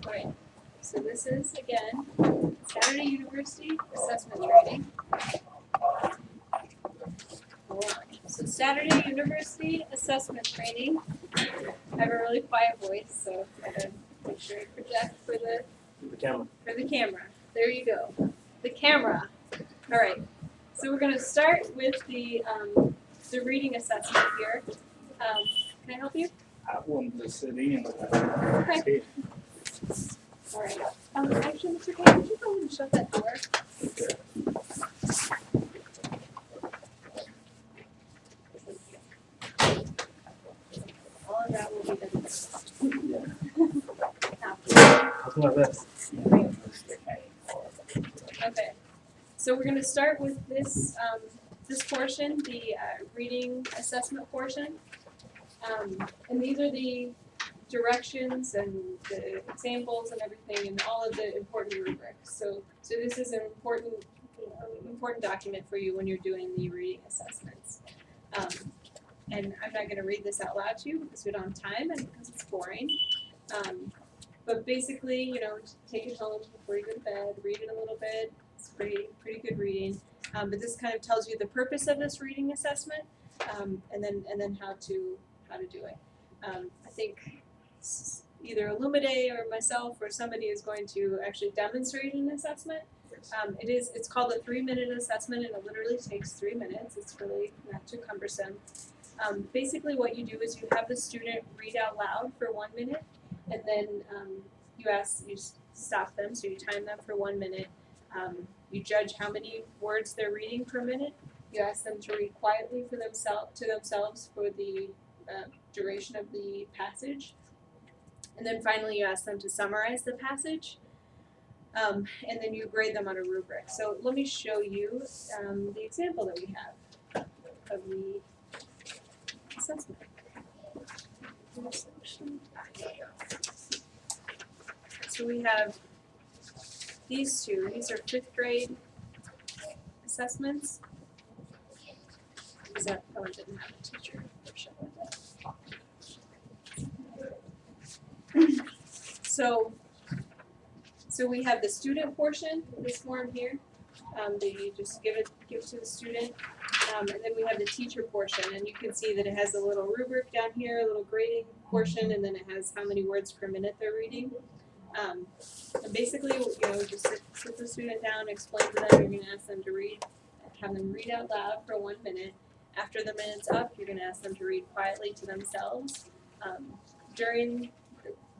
Alright, so this is, again, Saturday University Assessment Training. Hold on. So Saturday University Assessment Training. I have a really quiet voice, so I gotta make sure I project for The camera. the camera. There you go. The camera. Alright, so we're gonna start with the reading assessment here. Can I help you? I wanted to sit in. Okay. Alright. Actually, Mr. Kay, would you go ahead and shut that door? Okay. All of that will be done. I'll do my best. Okay. So we're going to start with this this portion, the reading assessment portion. And these are the directions and the examples and everything and all of the important rubrics. So this is an important document for you when you're doing the reading assessments. And I'm not going to read this out loud to you because we don't have time and because it's boring. But basically, take it home before you go to bed, read it a little bit. It's pretty good reading. But this kind of tells you the purpose of this reading assessment, and then how to do it. I think either Illumide or myself or somebody is going to actually demonstrate an assessment. It's called a 3-minute assessment, and it literally takes 3 minutes. It's really not too cumbersome. Basically, what you do is you have the student read out loud for 1 minute, and then you stop them, so you time them for 1 minute. You judge how many words they're reading per minute. You ask them to read quietly to themselves for the duration of the passage. And then finally you ask them to summarize the passage. And then you grade them on a rubric. So let me show you the example that we have of the assessment. So we have these two. These are 5th grade assessments. That one didn't have a teacher version with it. So we have the student portion, this form here, that you just give to the student, and then we have the teacher portion, and you can see that it has a little rubric down here, a little grading portion, and then it has how many words per minute they're reading. And basically, just sit the student down, explain to them. You're going to ask them to have them read out loud for 1 minute. After the minute's up, you're going to ask them to read quietly to themselves. During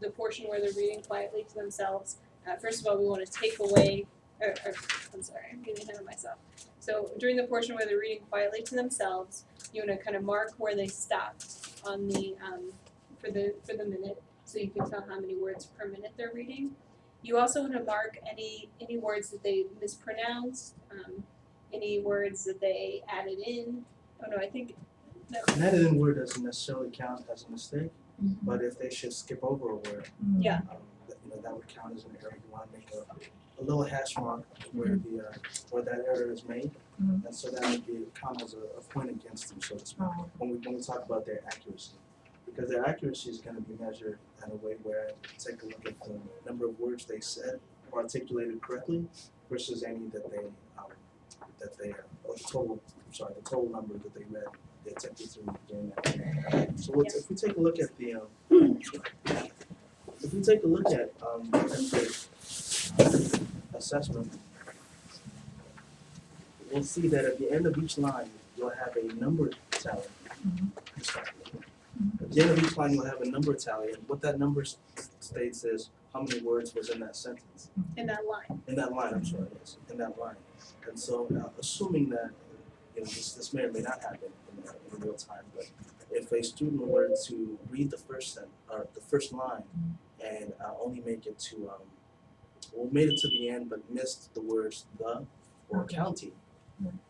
the portion where they're reading quietly to themselves, first of all, we want to take away, I'm sorry, I'm getting ahead of myself. So during the portion where they're reading quietly to themselves, you want to kind of mark where they stopped on the for the minute, so you can tell how many words per minute they're reading. You also want to mark any words that they mispronounced, any words that they added in. Oh no, I think no. An added in word doesn't necessarily count as a mistake, but if they should skip over a word, Yeah. That would count as an error. You want to make a little hash mark where where that error is made, and so that would be count as a point against them, so to speak. When we talk about their accuracy, because their accuracy is going to be measured in a way where you take a look at the number of words they said or articulated correctly versus any that they or the total number that they read. They attempted to during that. So if we take a look at the assessment, we'll see that at the end of each line you'll have a number tally. At the end of each line you'll have a number tally, and what that number states is how many words was in that sentence. In that line. In that line, I'm sorry, yes, in that line. And so, assuming that this may or may not happen in real time, but if a student were to read the first line and only make it to made it to the end but missed the words the or county,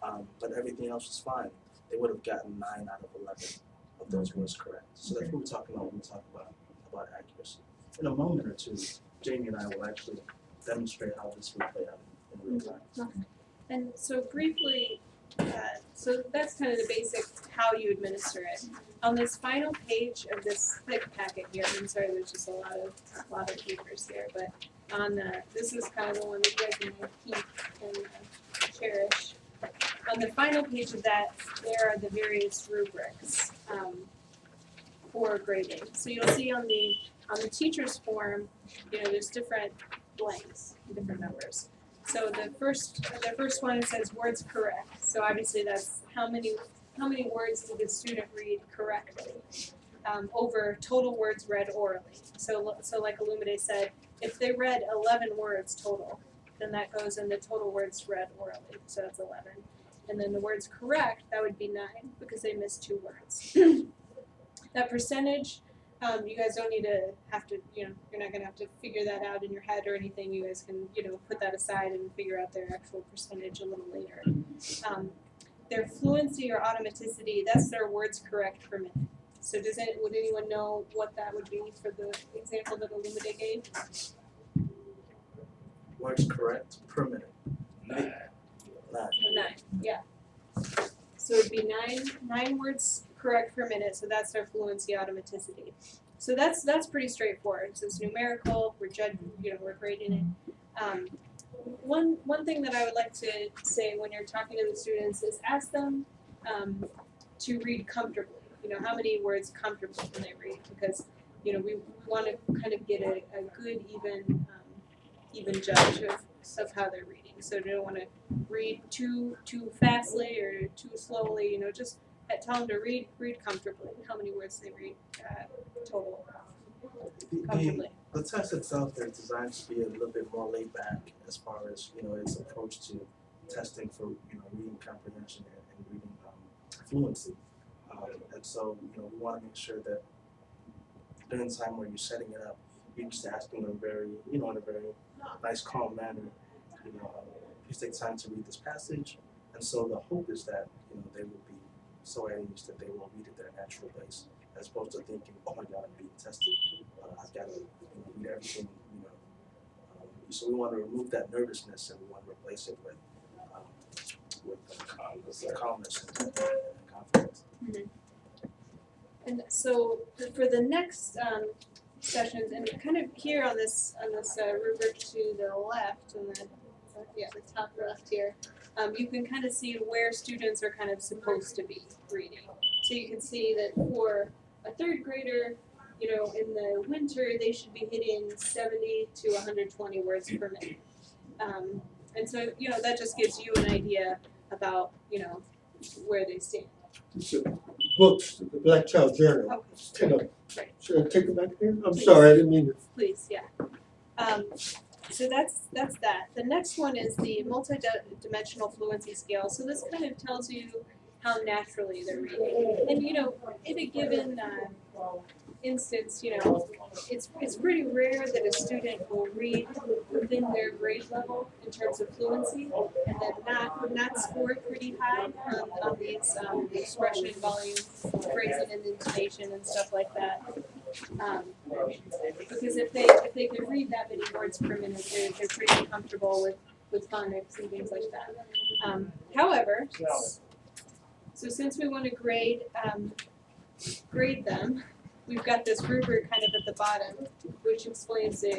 but everything else was fine, they would have gotten 9 out of 11 of those words correct. So that's what we're talking about when we talk about accuracy. In a moment or two, Jamie and I will actually demonstrate how this will play out in real time. And so briefly, So that's kind of the basic how you administer it. On this final page of this thick packet here, I'm sorry, there's just a lot of papers here, but on this is kind of the one that you guys are going to keep and cherish. On the final page of that, there are the various rubrics for grading. So you'll see on the teacher's form, there's different blanks, different numbers. So the first one, it says words correct. So obviously that's how many words did the student read correctly over total words read orally. So like Olumide said, if they read 11 words total, then that goes in the total words read orally. So that's 11. And then the words correct, that would be 9 because they missed 2 words. That percentage, you guys don't need to have to, you're not going to have to figure that out in your head or anything. You guys can, put that aside and figure out their actual percentage a little later. Their fluency or automaticity, that's their words correct per minute. So would anyone know what that would be for the example that Olumide gave? Words correct per minute. 9. 9. 9, yeah. So it'd be nine words correct per minute, so that's our fluency automaticity. So that's pretty straightforward. So it's numerical, we're judging, we're grading it. One thing that I would like to say when you're talking to the students is ask them to read comfortably. How many words comfortably can they read? Because we want to kind of get a good even judge of how they're reading. So they don't want to read too fastly or too slowly. Just tell them to read comfortably. How many words they read total comfortably. The test itself is designed to be a little bit more laid back as far as its approach to testing for reading comprehension and reading fluency. And so we want to make sure that during the time where you're setting it up, you're just asking them in a very nice, calm manner. Please take time to read this passage. And so the hope is that they will be so at ease that they will read at their natural pace, as opposed to thinking, oh my God, I'm being tested. I've got to read everything. So we want to remove that nervousness and we want to replace it with calmness and confidence. Mm-hmm. And so for the next sessions, and kind of here on this rubric to the left, and the top left here, you can kind of see where students are kind of supposed to be reading. So you can see that for a third grader, in the winter they should be hitting 70 to 120 words per minute. And so that just gives you an idea about where they stand. So, books, the Black Child Journal. Okay. Take a, Right. should I take it back there? I'm Please. sorry, I didn't mean to. Please, yeah. So that's that. The next one is the multi-dimensional fluency scale. So this kind of tells you how naturally they're reading. And in a given instance, it's pretty rare that a student will read within their grade level in terms of fluency, and then not score pretty high on these expression, volume, phrasing, and intonation and stuff like that. Because if they can read that many words per minute, they're pretty comfortable with phonics and things like that. However, so since we want to grade them, we've got this rubric kind of at the bottom, which explains the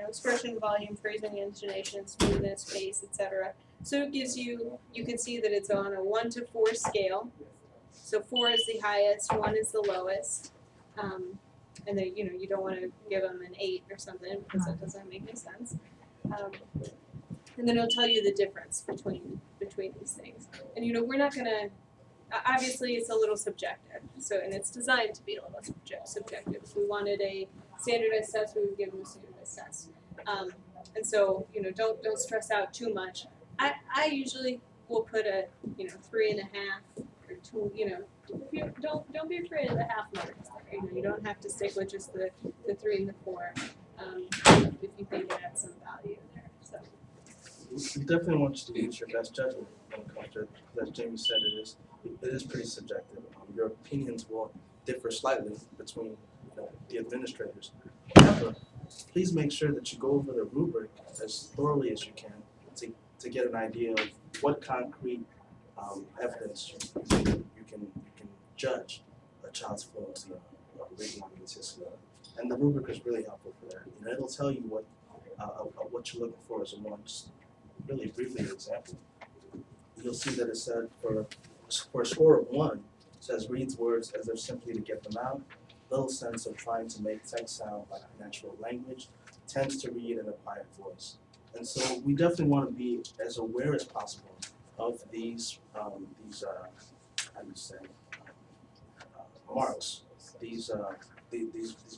expression, volume, phrasing, intonation, smoothness, pace, etc. So it gives you can see that it's on a 1 to 4 scale. So 4 is the highest, 1 is the lowest. And then you don't want to give them an 8 or something because that doesn't make any sense. And then it'll tell you the difference between these things. And we're not gonna. Obviously, it's a little subjective. So, and it's designed to be a little subjective. If we wanted a standardized test, we would give them a standardized test. And so, don't stress out too much. I usually will put a 3.5 or 2. Don't be afraid of the half marks. You don't have to stick with just the 3 and the 4 if you think it adds some value there. So. We definitely want you to use your best judgment when it comes to, as Jamie said, it is pretty subjective. Your opinions will differ slightly between the administrators. However, please make sure that you go over the rubric as thoroughly as you can to get an idea of what concrete evidence you can judge a child's fluency of reading and literacy. And the rubric is really helpful for that. You know, it'll tell you what you're looking for as a one. Just really briefly, an example. You'll see that it said for a score of 1, it says reads words as if simply to get them out, little sense of trying to make text sound like natural language, tends to read in a quiet voice. And so we definitely want to be as aware as possible of these how do you say, marks, these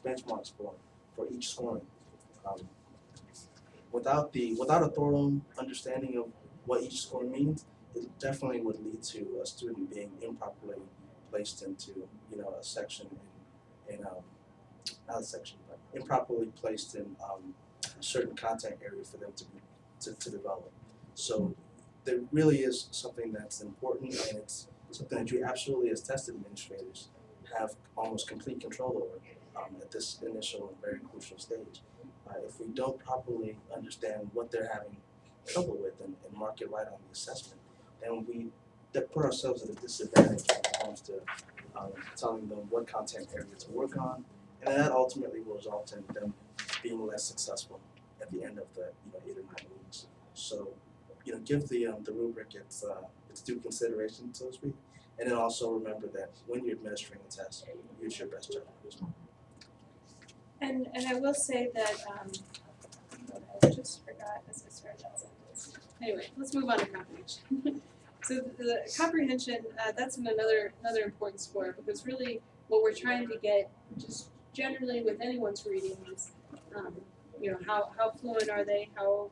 benchmarks for each scoring. Without a thorough understanding of what each score means, it definitely would lead to a student being improperly placed into a section not a section, but improperly placed in a certain content area for them to develop. So there really is something that's important, and it's something that you absolutely, as test administrators, have almost complete control over at this initial and very crucial stage. If we don't properly understand what they're having trouble with and mark it right on the assessment, then we put ourselves at a disadvantage when it comes to telling them what content area to work on, and that ultimately will result in them being less successful at the end of the 8 or 9 weeks. So, give the rubric its due consideration, so to speak, and then also remember that when you're administering a test, use your best judgment as well. And I will say that I just forgot as I started that sentence. Anyway, let's move on to comprehension. So the comprehension, that's another important score, because really what we're trying to get just generally with anyone's reading is how fluent are they, how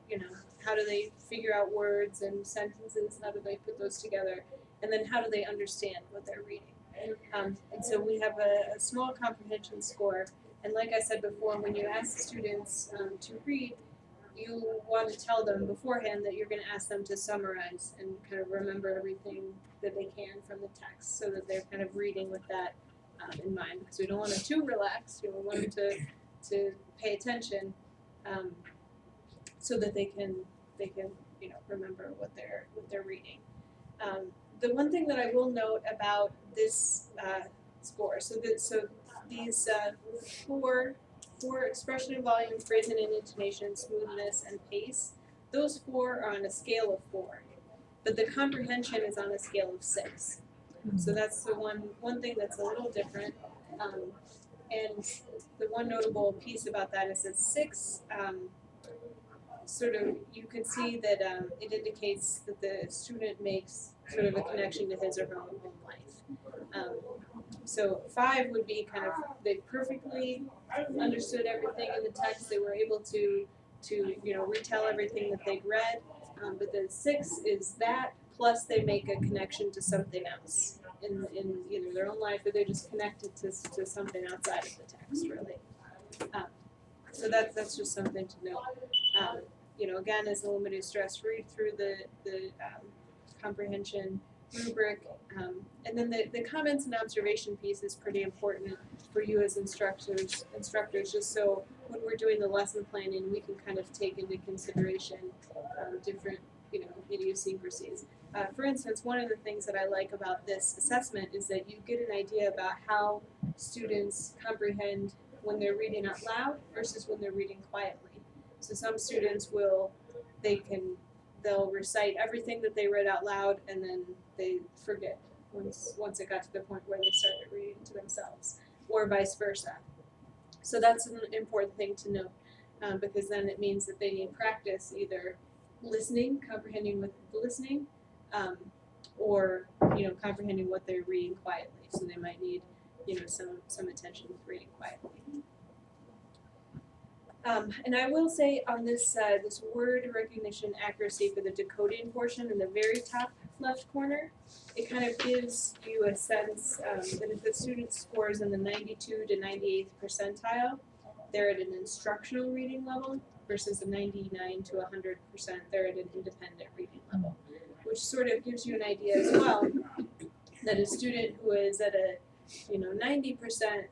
do they figure out words and sentences, how do they put those together, and then how do they understand what they're reading. And so we have a small comprehension score, and like I said before, when you ask students to read, you want to tell them beforehand that you're going to ask them to summarize and kind of remember everything that they can from the text, so that they're kind of reading with that in mind, because we don't want them too relaxed. We want them to pay attention, so that they can remember what they're reading. The one thing that I will note about this score, so these four expression and volume, phrasing and intonation, smoothness, and pace, those 4 are on a scale of 4, but the comprehension is on a scale of 6. So that's the one thing that's a little different. And the one notable piece about that is that 6 sort of, you can see that it indicates that the student makes sort of a connection to his or her own life. So 5 would be kind of, they perfectly understood everything in the text. They were able to retell everything that they'd read. But the 6 is that, plus they make a connection to something else in either their own life, or they're just connected to something outside of the text, really. So that's just something to note. Again, as a limited stress, read through the comprehension rubric, and then the comments and observation piece is pretty important for you as instructors, just so when we're doing the lesson planning, we can kind of take into consideration different idiosyncrasies. For instance, one of the things that I like about this assessment is that you get an idea about how students comprehend when they're reading out loud versus when they're reading quietly. So some students they'll recite everything that they read out loud, and then they forget once it got to the point where they started reading to themselves, or vice versa. So that's an important thing to note, because then it means that they need practice either listening, comprehending with listening, or comprehending what they're reading quietly. So they might need some attention with reading quietly. And I will say on this word recognition accuracy for the decoding portion in the very top left corner, it kind of gives you a sense that if the student scores in the 92 to 98th percentile, they're at an instructional reading level, versus the 99 to 100%, they're at an independent reading level, which sort of gives you an idea as well that a student who is at a 90%,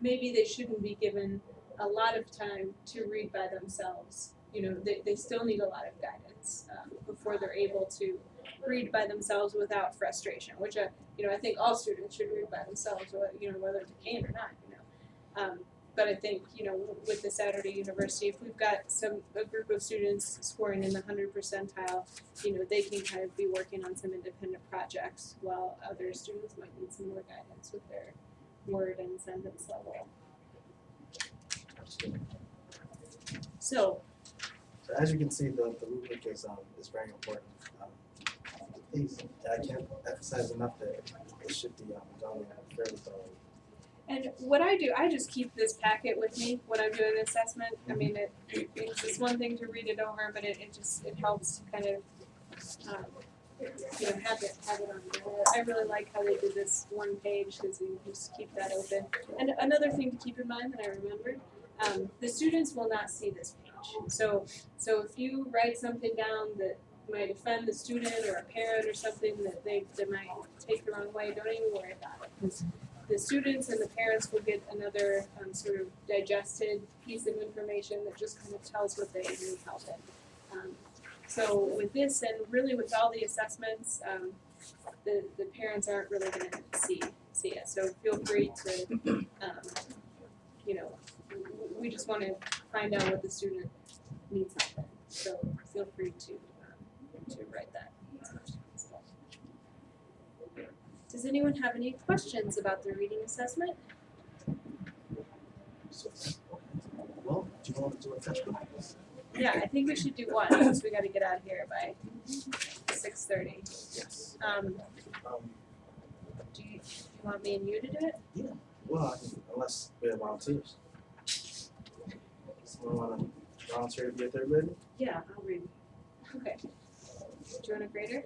maybe they shouldn't be given a lot of time to read by themselves, they still need a lot of guidance before they're able to read by themselves without frustration, which I think all students should read by themselves, whether they can or not. But I think with the Saturday University, if we've got a group of students scoring in the 100 percentile, they can kind of be working on some independent projects, while other students might need some more guidance with their word and sentence level. Absolutely. So So as you can see, the rubric is very important. I can't emphasize enough that it should be done fairly thoroughly. And what I do, I just keep this packet with me when I'm doing the assessment. I mean, it's one thing to read it over, but it helps to kind of, have it on there. I really like how they did this one page, because you can just keep that open. And another thing to keep in mind that I remembered, the students will not see this page. So if you write something down that might offend the student or a parent or something that they might take the wrong way, don't even worry about it, because the students and the parents will get another sort of digested piece of information that just kind of tells what they need help in. So with this, and really with all the assessments, the parents aren't really going to see it. So feel free to, we just want to find out what the student needs help in. So feel free to write that. Does anyone have any questions about the reading assessment? So, well, do you want to do a test group? Yeah, I think we should do one, because we gotta get out of here by 6:30. Yes. Do you want me and you to do it? Well, unless we have volunteers. Someone want to volunteer to be a third grader? Yeah, I'll read. Okay. Do you want a grader?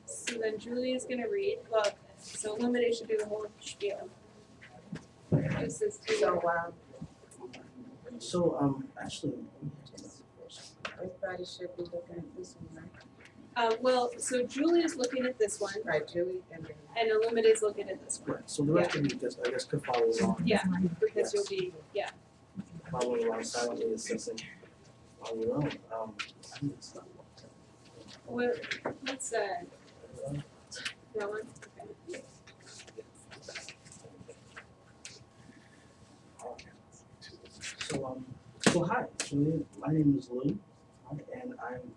So then Julie is gonna read. Well, so Lumide should do the whole spiel. This is So, So, actually, everybody should be looking at this one, right? well, so Julie is looking at this one, Right, Julie, and then. and Illumide is looking at this one. right, so the rest of you just, I guess, could follow along. Yeah, because you'll be, Following along silently assessing on your own. I need to stop. what's that one? Okay. So hi, Julian. My name is Lou, and I'm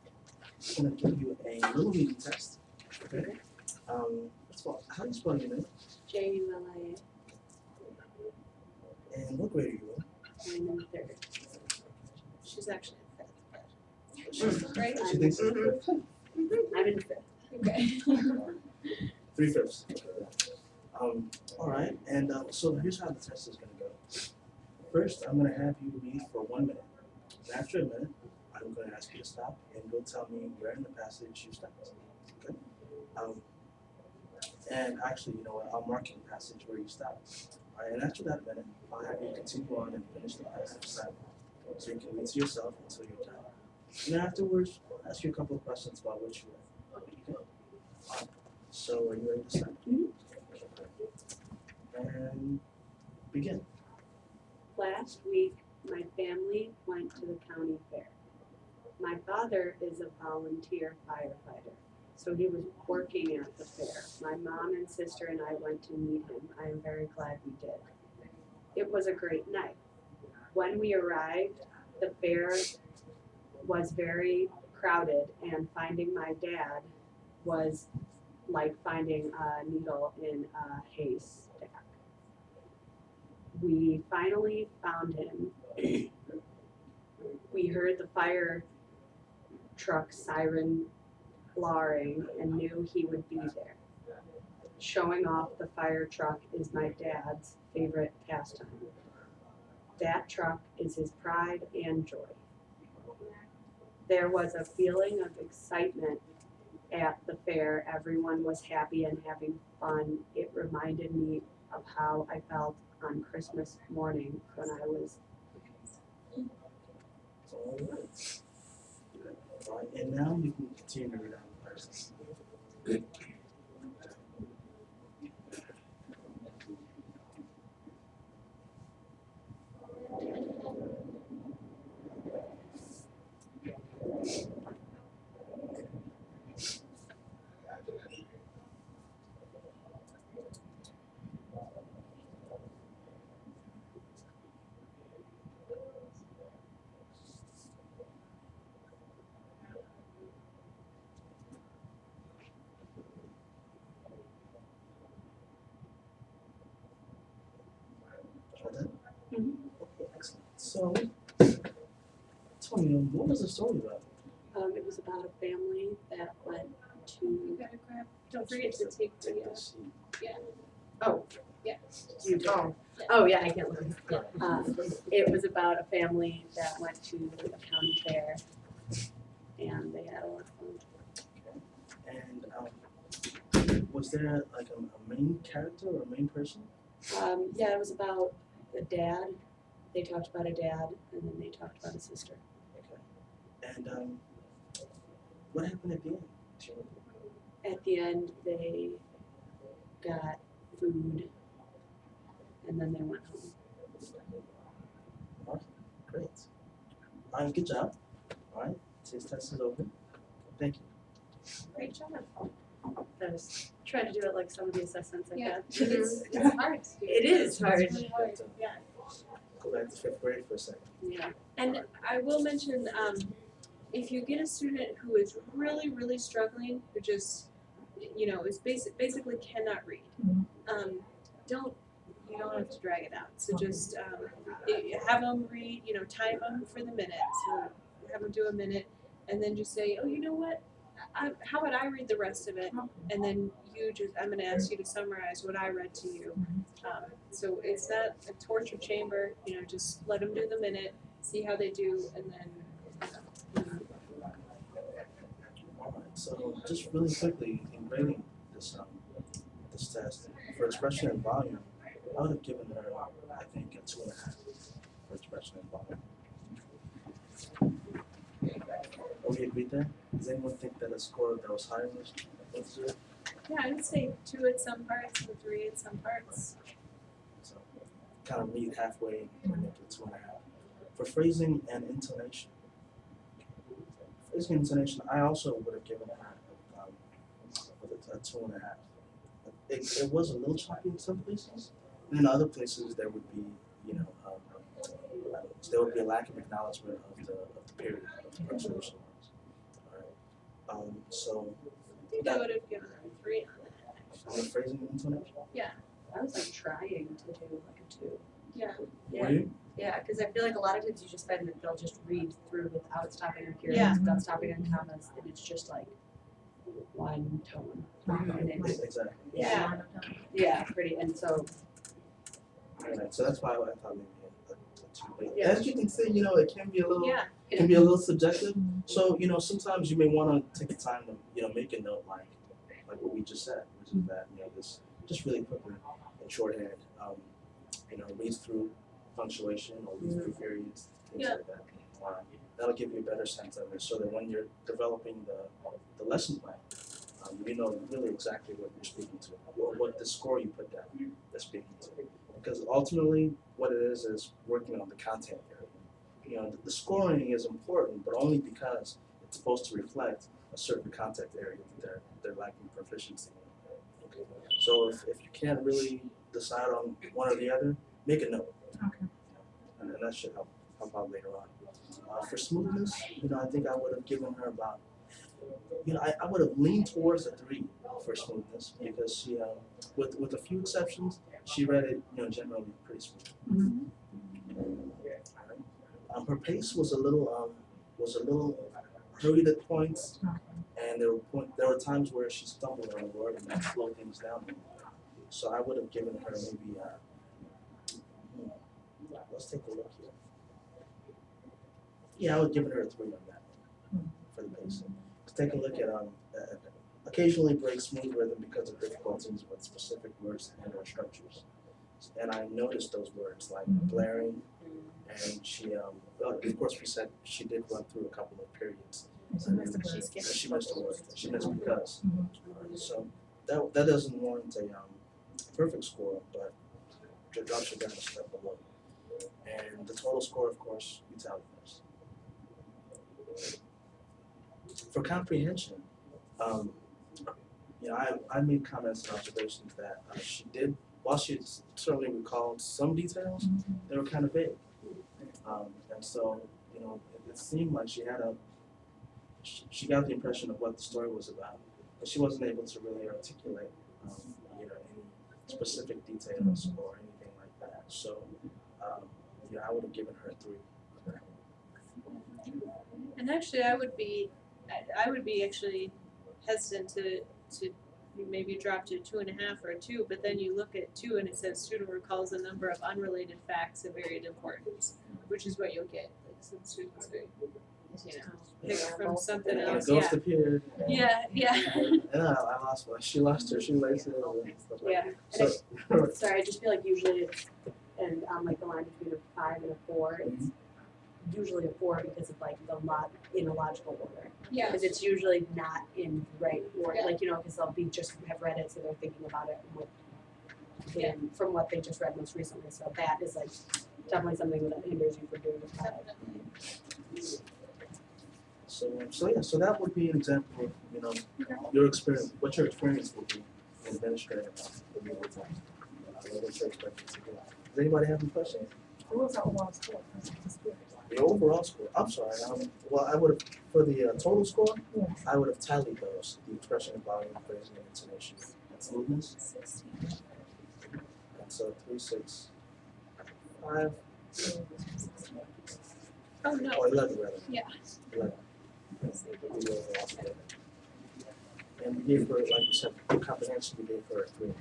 gonna give you a little reading test. Okay. First of all, how do you spell your name? JULIA, And what grade are you I'm in third. She's actually in fifth, in? right? She thinks it's I'm in fifth. Okay. 3/5. All right, and so here's how the test is gonna go. First, I'm gonna have you read for 1 minute. And after a minute, I'm gonna ask you to stop and go tell me where in the passage you stopped. Okay? And actually, you know what? I'll mark in the passage where you stopped. All right, and after that minute, I'll have you continue on and finish the passage silently. So you can read to yourself until you're done. And afterwards, I'll ask you a couple of questions about what you read. Okay? So are you ready to start? And begin. Last week, my family went to the county fair. My father is a volunteer firefighter, so he was working at the fair. My mom and sister and I went to meet him. I am very glad we did. It was a great night. When we arrived, the fair was very crowded, and finding my dad was like finding a needle in a haystack. We finally found him. We heard the fire truck siren blaring and knew he would be there. Showing off the fire truck is my dad's favorite pastime. That truck is his pride and joy. There was a feeling of excitement at the fair. Everyone was happy and having fun. It reminded me of how I felt on Christmas morning when I was. All right. All right, and now you can continue to read out the verses. So, tell me, what was the story about? It was about a family that went You to, gotta grab, don't forget to take the, Take the seat. oh, yeah. you don't. Oh, yeah, I can't look. It was about a family that went to a county fair and they had a lot of fun. And was there like a main character or a main person? Yeah, it was about a dad. They talked about a dad and then they talked about a sister. Okay. And what happened at the end? Do you remember? At the end, they got food and then they went home. Alright, great. Good job. Alright, today's test is over. Thank you. Great job. I was trying to do it like some of the assessments I've Yeah, had. it's hard to do. It is hard. It's really hard, yeah. Go back to 5th grade for a second. Yeah. And I will mention, if you get a student who is really, really struggling, who just, is basically cannot read, you don't have to drag it out. So just have them read, time them for the minute. So have them do a minute, and then just say, oh, you know what? How about I read the rest of it, and then I'm going to ask you to summarize what I read to you. So it's not a torture chamber. Just let them do the minute, see how they do, and then. Alright, so just really quickly in grading this test for expression and volume, I would have given her I think a 2.5 for expression and volume. Are we agreed there? Does anyone think that a score that was higher was 0? Yeah, I would say 2 at some parts and 3 at some parts. So kind of meet halfway and make it 2.5. For phrasing and intonation. Phrasing and intonation, I also would have given her a 2.5. It was a little choppy in some places, and in other places there would be, there would be a lack of acknowledgement of the period of the punctuation marks. All right. So I think I would have given them 3 on that. on the phrasing and intonation. I was like trying to do like a 2. Yeah. Yeah. Were you? Yeah, because I feel like a lot of times you just find that they'll just read through without stopping on periods, Yeah. without stopping on commas, and it's just like one tone. And it's, Exactly. yeah, pretty, and so, Right. So that's why I thought maybe a 2. But Yeah. as you can see, it can be a little. Yeah. It can be a little subjective. So, sometimes you may want to take the time to, make a note like what we just said, which is that, this just really quickly in shorthand, read through punctuation or read through periods, things Yeah. like that. That'll give you a better sense of it so that when you're developing the lesson plan, you know really exactly what you're speaking to, or what the score you put down is speaking to. Because ultimately, what it is working on the content area. The scoring is important, but only because it's supposed to reflect a certain content area that they're lacking proficiency in. Okay. So if you can't really decide on one or the other, make a note. Okay. And then that should help out later on. For smoothness, I think I would have given her about, I would have leaned towards a 3 for smoothness because she, with a few exceptions, she read it, generally pretty smooth. Her pace was a little hurried at points, and there were times where she stumbled on a word and that slowed things down. So I would have given her maybe, let's take a look here. Yeah, I would give her a 3 on that for the pacing. Let's take a look at occasionally breaks smooth rhythm because of difficulties with specific words and/or structures. And I noticed those words like blaring, and she, of course, we said she did run through a couple of periods. She missed a word. She missed a word. She missed because. So that doesn't warrant a perfect score, but it drops you down a step below. And the total score, of course, you tally first. For comprehension, I made comments and observations that she did, while she certainly recalled some details, they were kind of vague. And so, it seemed like she got the impression of what the story was about, but she wasn't able to really articulate, any specific details or anything like that. So, Yeah, I would have given her 3. And actually, I would be actually hesitant to maybe drop to 2.5 or a 2, but then you look at 2 and it says student recalls a number of unrelated facts of varied importance, which is what you'll get. Like some students, pick from something And a else. ghost Yeah. appeared. Yeah. And I lost one. She lost her shoelaces and stuff like Yeah, that. and So, sorry, I just feel like usually it's, and on like the line between a 5 and a 4, it's usually a 4 because of like the in a logical order. Yeah. Because it's usually not in right order, Yeah. like, because they'll be just have read it, so they're thinking about it Yeah. from what they just read most recently, so that is like definitely something that hinders you from doing the 5. so that would be an example of, your experience, what your experience would be in administrating the meeting time. What you're expected to do. Does anybody have any questions? What was our overall score? The overall score, I'm sorry, well, I would have, for the total score, Yes. I would have tallied those, the expression, volume, phrasing, and intonation, and smoothness. 16. And so 3, 6, 5, Oh no. or 11 rather. Yeah. 11. We did the overall score. And we gave her, like you said, for comprehension, we gave her a 3.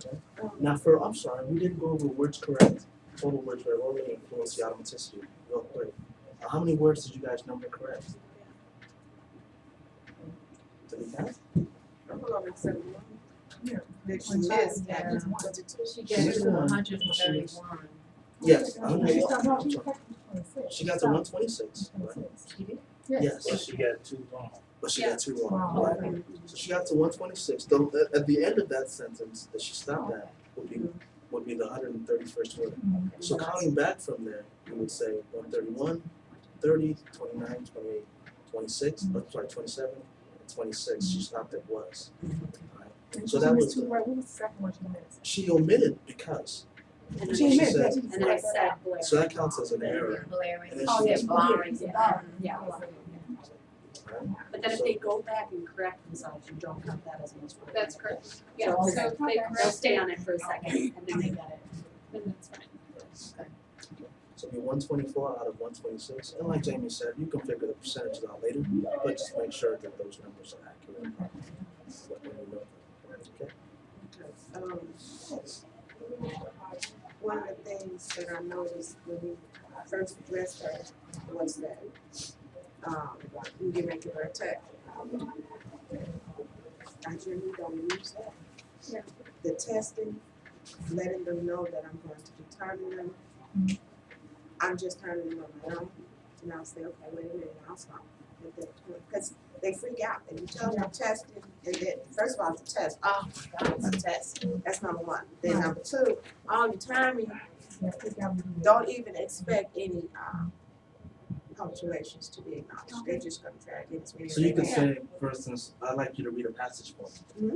Okay? Now I'm sorry, we didn't go over words correct, total words correct, orally and fluency, automaticity, real quick. How many words did you guys number correct? Did we pass? I'm gonna accept one. Yeah. That she missed Yeah. at least 22. She gave gave it it to 131. Yes, She she got to 126, right? Yes, But she got 2 wrong. but she Yeah. got 2 wrong, Wow. right? So she got to 126. At the end of that sentence that she stopped at would be the 131st word. So counting back from there, you would say 131, 30, 29, 28, 26, I'm sorry, 27, and 26. She stopped at was. Right? So that was, What was the second one she missed? she omitted because. And then She I said- said, and then I said Blair. So that counts as an error. Blaring. And then Oh, she yeah, said- Blaring. Yeah. Right? But then if they go back and correct themselves, you don't count that as a misprint. That's correct. Yeah. So, So if they They'll correct stay it, on it for a second and then they get it. then that's fine. So be 124 out of 126. And like Jamie said, you can figure the percentages out later, but just make sure that those numbers are accurate. When you know them. Okay. One of the things that I noticed when we first addressed her was that, we didn't make her attack. I generally don't use that. Yeah. The testing, letting them know that I'm going to determine them. I'm just turning them on my own, and I'll say, okay, wait a minute, I'll stop. Because they freak out, and you tell them testing, and then, first of all, it's a test, oh my God, it's a test, that's number one. Then number two, all the time, you don't even expect any, punctuations to be acknowledged, they're just gonna try to get as many as So they you could can. say, for instance, I'd like you to read a passage for me. Mhm.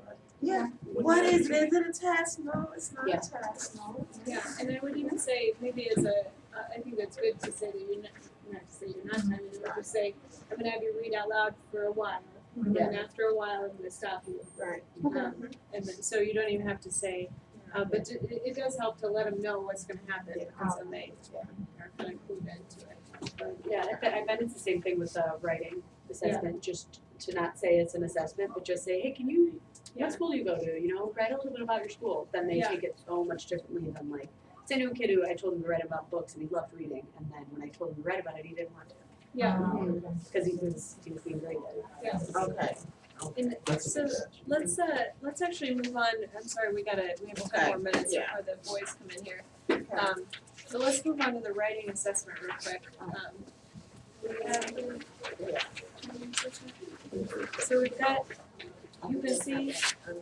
Alright. Yeah, When what you- is it a test? No, it's not Yeah. a test, no. Yeah, and I would even say maybe as I think that's good to say that you're not to say you're not timing it, but to say, I'm gonna have you read out loud for a while. And then after a while, I'm gonna stop you. Right. And then, so you don't even have to say, but it does help to let them know what's gonna happen, because then they are kind of clued into it. Yeah, I bet it's the same thing with the writing assessment, just to not say it's an assessment, but just say, hey, what school do you go to, write a little bit about your school. Then they Yeah. take it so much differently than like, say I knew a kid who I told him to write about books and he loved reading, and then when I told him to write about it, he didn't want to, Yeah, because he was being graded. yeah. Okay. And That's a so good catch. let's actually move on. I'm sorry, we have 10 Okay, more minutes yeah. before the boys come in here. So let's move on to the writing assessment real quick. We have so we've got, you can see,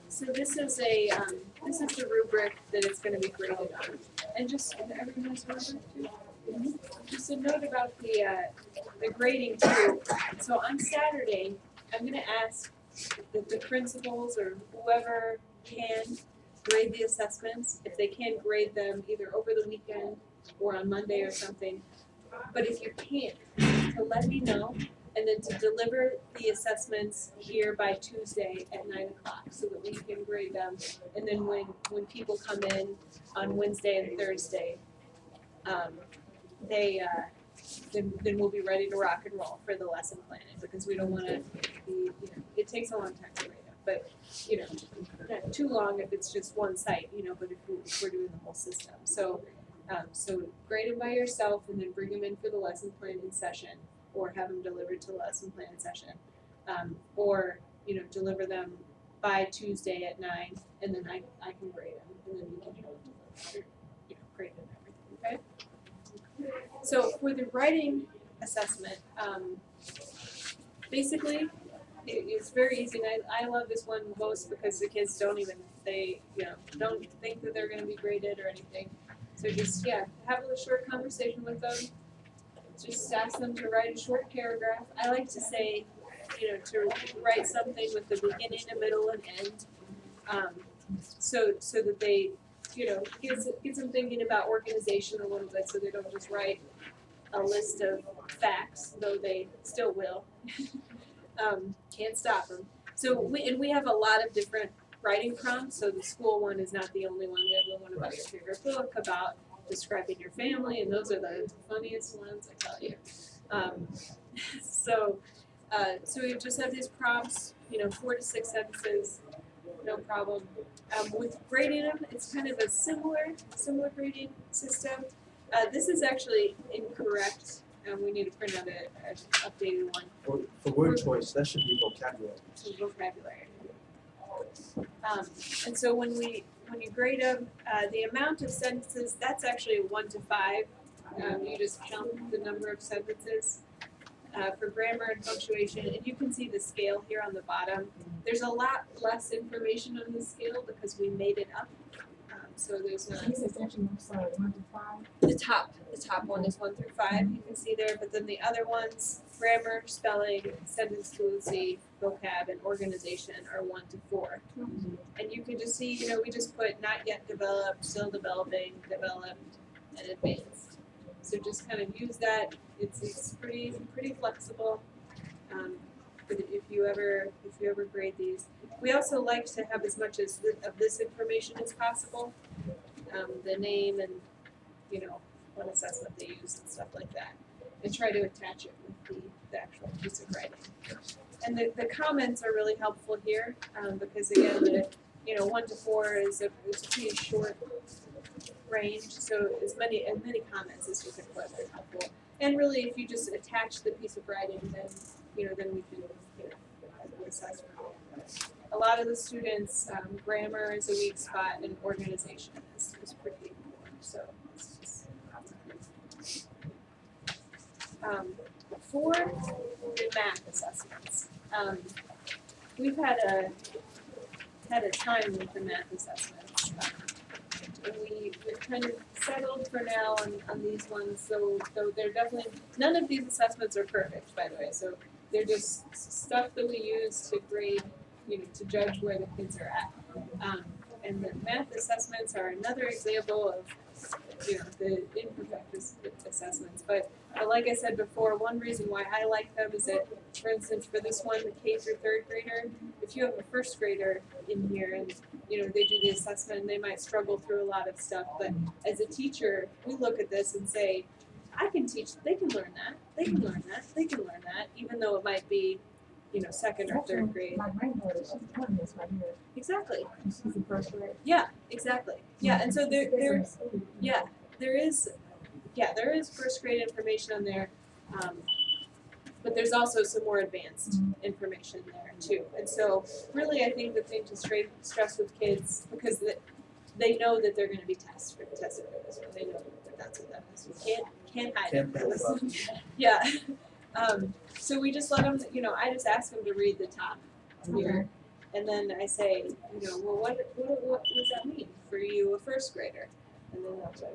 so this is the rubric that it's gonna be graded on. And just, everyone has a rubric too? Just a note about the grading too. So on Saturday, I'm gonna ask that the principals or whoever can grade the assessments, if they can grade them either over the weekend or on Monday or something. But if you can't, to let me know, and then to deliver the assessments here by Tuesday at 9 o'clock so that we can grade them. And then when people come in on Wednesday and Thursday, then we'll be ready to rock and roll for the lesson planning, because we don't wanna be, it takes a long time to grade them, but, not too long if it's just one site, but if we're doing the whole system. So grade them by yourself and then bring them in for the lesson planning session, or have them delivered to the lesson planning session. Or, deliver them by Tuesday at 9, and then I can grade them, and then we can grade them and everything, okay? So for the writing assessment, basically, it's very easy, and I love this one most because the kids don't think that they're gonna be graded or anything. So just, have a short conversation with them, just ask them to write a short paragraph. I like to say, to write something with the beginning, a middle, and end, so that they, gets them thinking about organization a little bit, so they don't just write a list of facts, though they still will. Can't stop them. So we have a lot of different writing prompts, so the school one is not the only one. We have the one about your favorite book, about describing your family, and those are the funniest ones, I tell you. So we just have these prompts, 4 to 6 sentences, no problem. With grading them, it's kind of a similar grading system. This is actually incorrect. We need to print out an updated one. For word choice, that should be vocabulary. So vocabulary. And so when you grade them, the amount of sentences, that's actually 1 to 5. You just count the number of sentences. For grammar and punctuation, and you can see the scale here on the bottom. There's a lot less information on this scale because we made it up. So there's not. This is actually, I'm sorry, 1 to 5. The top one is 1 through 5. You can see there, but then the other ones, grammar, spelling, sentence fluency, vocab, and organization are 1 to 4. And you can just see, we just put not yet developed, still developing, developed, and advanced. So just kind of use that. It's pretty flexible. But if you ever grade these, we also like to have as much of this information as possible. The name and what assessment they use and stuff like that, and try to attach it with the actual piece of writing. And the comments are really helpful here, because again, the 1 to 4 is a pretty short range, so as many comments as you can put are helpful. And really, if you just attach the piece of writing, then we can assess. A lot of the students, grammar is a weak spot, and organization is pretty important. So it's just for the math assessments, we've had a time with the math assessments. And we're kind of settled for now on these ones, so they're definitely, none of these assessments are perfect, by the way, so they're just stuff that we use to grade, to judge where the kids are at. And the math assessments are another example of, the imperfect assessments, but like I said before, one reason why I like them is that, for instance, for this one, the K through 3rd grader, if you have a 1st grader in here and they do the assessment and they might struggle through a lot of stuff, but as a teacher, we look at this and say, I can teach, they can learn that, they can learn that, they can learn that, even though it might be, 2nd or 3rd grade. My granddaughter, she's doing this right here. Exactly. She's in 1st grade. Yeah, exactly. Yeah, and so there is 1st grade information on there, but there's also some more advanced information there too. And so really, I think the thing to stress with kids, because they know that they're going to be tested for this, or they know that that's what that is. You can't hide it. Yeah. So we just let them, I just ask them to read the top here, and then I say, well, what does that mean for you, a 1st grader? And then they'll say,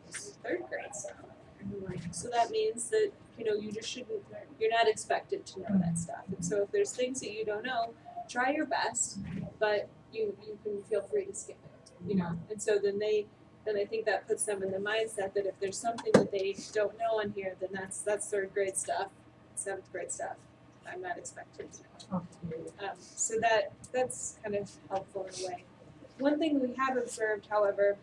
it's 3rd grade stuff. And I'm like, so that means that, you just shouldn't, you're not expected to know that stuff. And so if there's things that you don't know, try your best, but you can feel free to skip it, And so then I think that puts them in the mindset that if there's something that they don't know on here, then that's 3rd grade stuff, seventh grade stuff. I'm not expected to know. Okay. So that's kind of helpful in a way. One thing we have observed, however,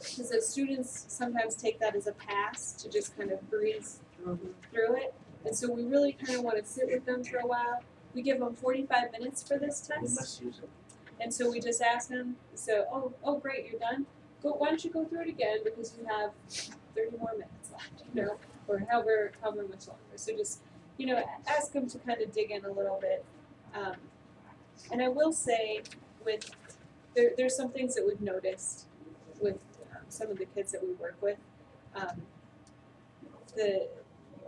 is that students sometimes take that as a pass to just kind of breeze through it. And so we really kind of want to sit with them for a while. We give them 45 minutes for this We test. must use it. And so we just ask them, so, oh, great, you're done. Why don't you go through it again because you have 30 more minutes left, you know, or however much longer. So just, you know, ask them to kind of dig in a little bit. And I will say, there's some things that we've noticed with some of the kids that we work with.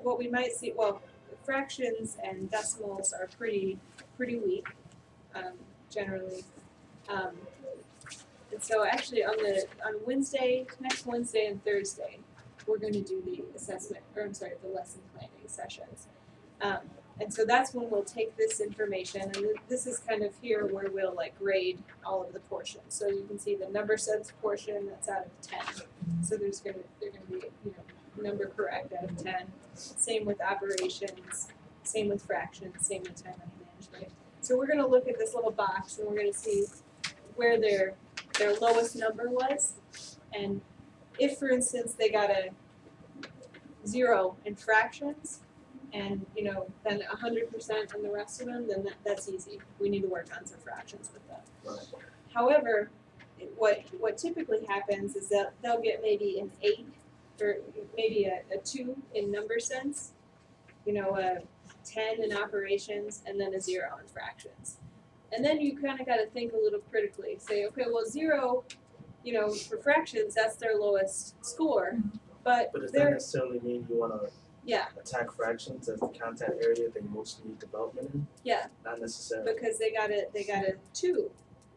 What we might see, well, fractions and decimals are pretty weak, generally. And so actually on next Wednesday and Thursday, we're going to do the the lesson planning sessions. And so that's when we'll take this information, and this is kind of here where we'll like grade all of the portions. So you can see the number sense portion that's out of 10. So they're gonna be, you know, number correct out of 10. Same with operations, same with fractions, same with time management. So we're gonna look at this little box and we're gonna see where their lowest number was, and if, for instance, they got a 0 in fractions, and you know, then 100% in the rest of them, then that's easy. We need to work on some fractions with them. Right. However, what typically happens is that they'll get maybe an 8 or maybe a 2 in number sense, you know, a 10 in operations, and then a 0 in fractions. And then you kind of got to think a little critically. Say, okay, well, 0, you know, for fractions, that's their lowest score, but But does that they're, necessarily mean you want to yeah, attack fractions as the content area they most need development in? yeah, Not necessarily. because they got a 2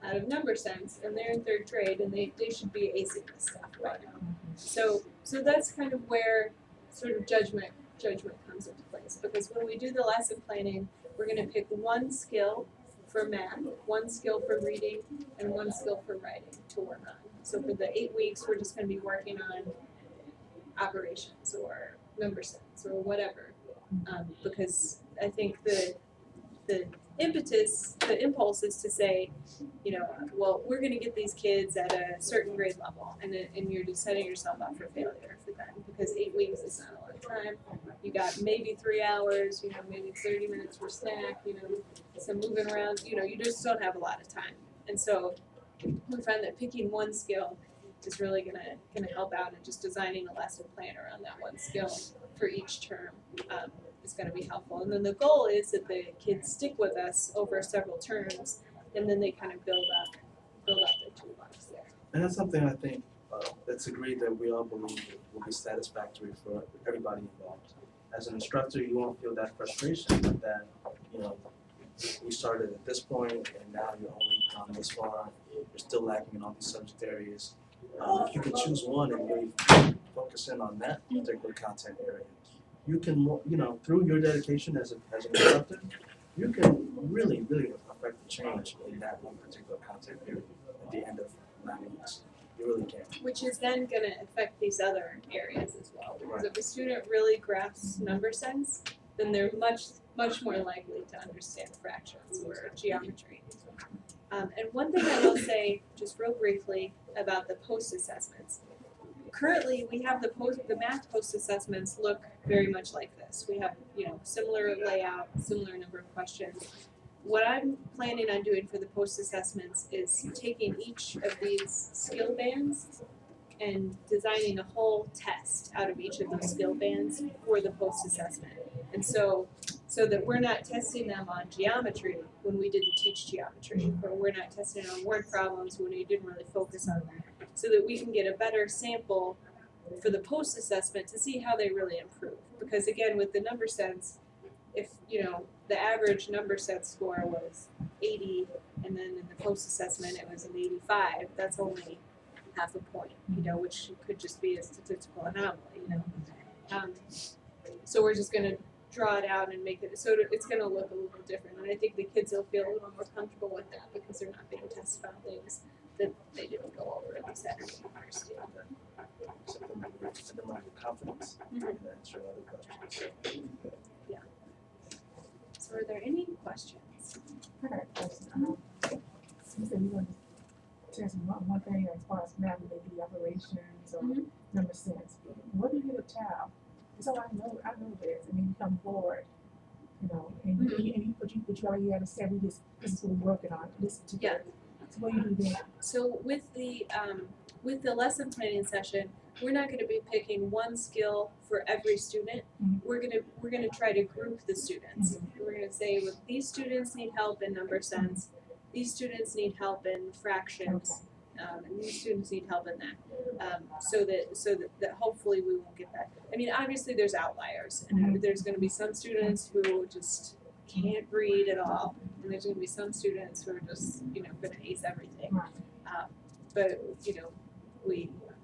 out of number sense, and they're in 3rd grade, and they should be acing this stuff right now. So that's kind of where sort of judgment comes into place, because when we do the lesson planning, we're going to pick one skill for math, one skill for reading, and one skill for writing to work on. So for the 8 weeks, we're just going to be working on operations or number sense or whatever, because I think the impulse is to say, you know, well, we're going to get these kids at a certain grade level, and you're just setting yourself up for failure for them, because 8 weeks is not a lot of time. You got maybe 3 hours, you know, maybe 30 minutes for snack, you know, some moving around, you know, you just don't have a lot of time. And so we find that picking one skill is really gonna help out, and just designing a lesson plan around that one skill for each term is gonna be helpful. And then the goal is that the kids stick with us over several terms, and then they kind of build up their toolbox there. And that's something I think that's agreed that we all believe will be satisfactory for everybody involved. As an instructor, you won't feel that frustration that, you know, we started at this point and now you're only gone this far. You're still lacking in all these subject areas. If you can choose one and really focus in on that particular content area, you can, you know, through your dedication as an instructor, you can really affect the change in that one particular content area at the end of 9 weeks. You really can. Which is then gonna affect these other areas as well, because if a student really grasps number sense, then they're much more likely to understand fractions or geometry. And one thing I will say, just real briefly, about the post-assessments. Currently, we have the math post-assessments look very much like this. We have, you know, similar layout, similar number of questions. What I'm planning on doing for the post-assessments is taking each of these skill bands and designing a whole test out of each of those skill bands for the post-assessment. And so that we're not testing them on geometry when we didn't teach geometry, or we're not testing it on word problems when we didn't really focus on that, so that we can get a better sample for the post-assessment to see how they really improve. Because again, with the number sense, if, you know, the average number sense score was 80, and then in the post-assessment it was an 85, that's only half a point, you know, which could just be a statistical anomaly, you know. So we're just going to draw it out and make it so it's going to look a little different, and I think the kids will feel a little more comfortable with that, because they're not being tested on things that they didn't go over in the Saturday understand. undermine your confidence in answering other questions. So are there any questions? I got a question. You said you're gonna test one thing as far as math, maybe operations or Mhm. number sense. What do you get a child? So I know this, and then you come forward, you know, and but you already had to say, this is what we're working on, this particular. So what do you do then? So with the lesson planning session, we're not gonna be picking one skill for every student. Mhm. We're gonna try to group the students. We're gonna say, well, these students need help in number sense, these students need help in fractions, and these students need help in that. So that hopefully we won't get that. I mean, obviously there's outliers, and there's gonna be some students who just can't read at all, and there's gonna be some students who are just, gonna ace everything. Right. But,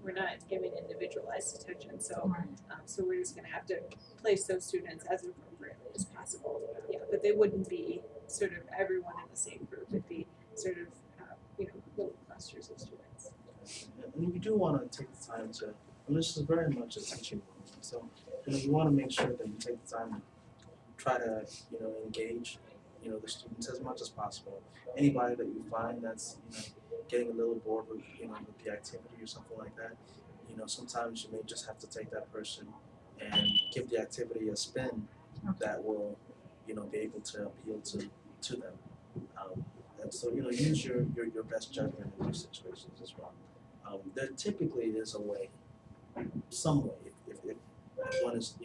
we're not giving individualized attention, so, Right. so we're just gonna have to place those students as appropriately as possible. Yeah, but they wouldn't be sort of everyone in the same group, it'd be sort of, little clusters of students. And you do want to take the time to, and this is very much a teaching moment, so, you want to make sure that you take the time to try to, engage, the students as much as possible. Anybody that you find that's, getting a little bored with, with the activity or something like that, sometimes you may just have to take that person and give the activity a spin that will, be able to appeal to them. And so, use your best judgment in those situations as well. There typically is a way, some way, if one is,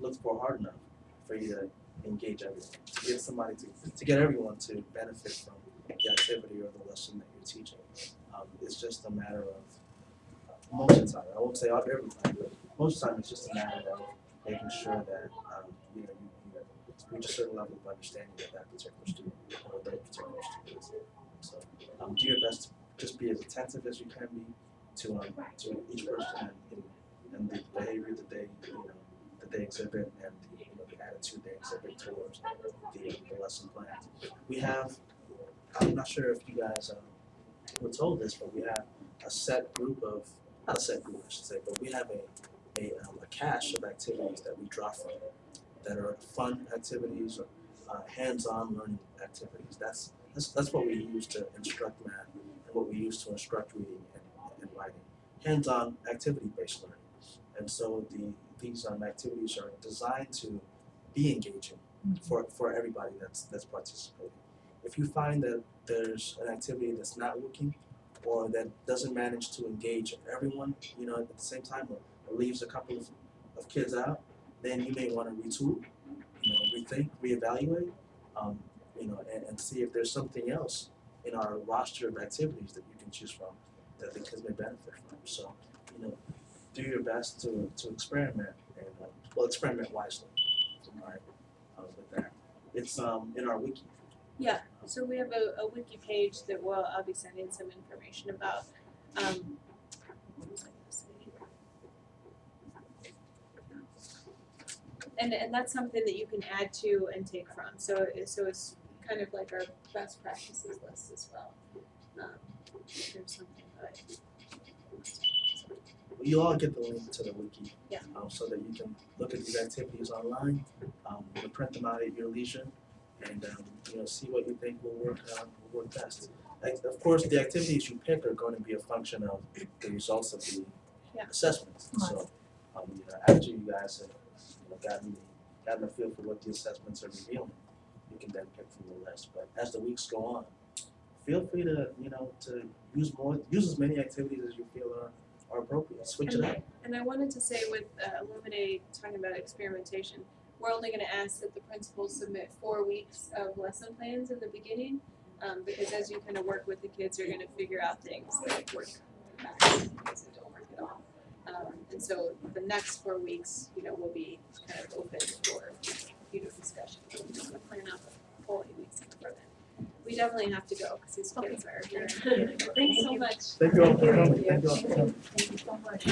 looked for hard enough for you to engage everyone, to get somebody to get everyone to benefit from the activity or the lesson that you're teaching. It's just a matter of most of the time. I won't say every time, but most of the time it's just a matter of making sure that you reach a certain level of understanding of that particular student or those particular students. So do your best to just be as attentive as you can be to each person and the behavior that they exhibit and the attitude they exhibit towards the lesson plan. We have, I'm not sure if you guys were told this, but we have a set group of, not a set group I should say, but we have a cache of activities that we draw from that are fun activities or hands-on learning activities. That's what we use to instruct math and what we use to instruct reading and writing. Hands-on activity-based learning. And so these activities are designed to be engaging for everybody that's participating. If you find that there's an activity that's not working or that doesn't manage to engage everyone, at the same time or leaves a couple of kids out, then you may want to retool, rethink, reevaluate, and see if there's something else in our roster of activities that you can choose from that the kids may benefit from. So, do your best to experiment and experiment wisely. All right, with that, it's in our wiki. Yeah, so we have a wiki page that I'll be sending some information about. And that's something that you can add to and take from. So it's kind of like our best practices list as well. There's something that You all get the link to the wiki, Yeah. So that you can look at these activities online, print them out at your leisure, and see what you think will work best. Of course, the activities you pick are going to be a function of the results of the assessments. So, after you guys have gotten a feel for what the assessments are revealing, you can then pick from the list. But as the weeks go on, feel free to to use as many activities as you feel are appropriate. Switch it up. And I wanted to say with Illuminate talking about experimentation, we're only going to ask that the principals submit 4 weeks of lesson plans in the beginning, because as you kind of work with the kids, you're going to figure out things that work best and things that don't work at all. And so the next 4 weeks, will be kind of open for discussion. So we're just going to plan out the whole 8 weeks before then. We definitely have to go because these kids are here. Thanks so much. Thank you all for coming. Thank you so much.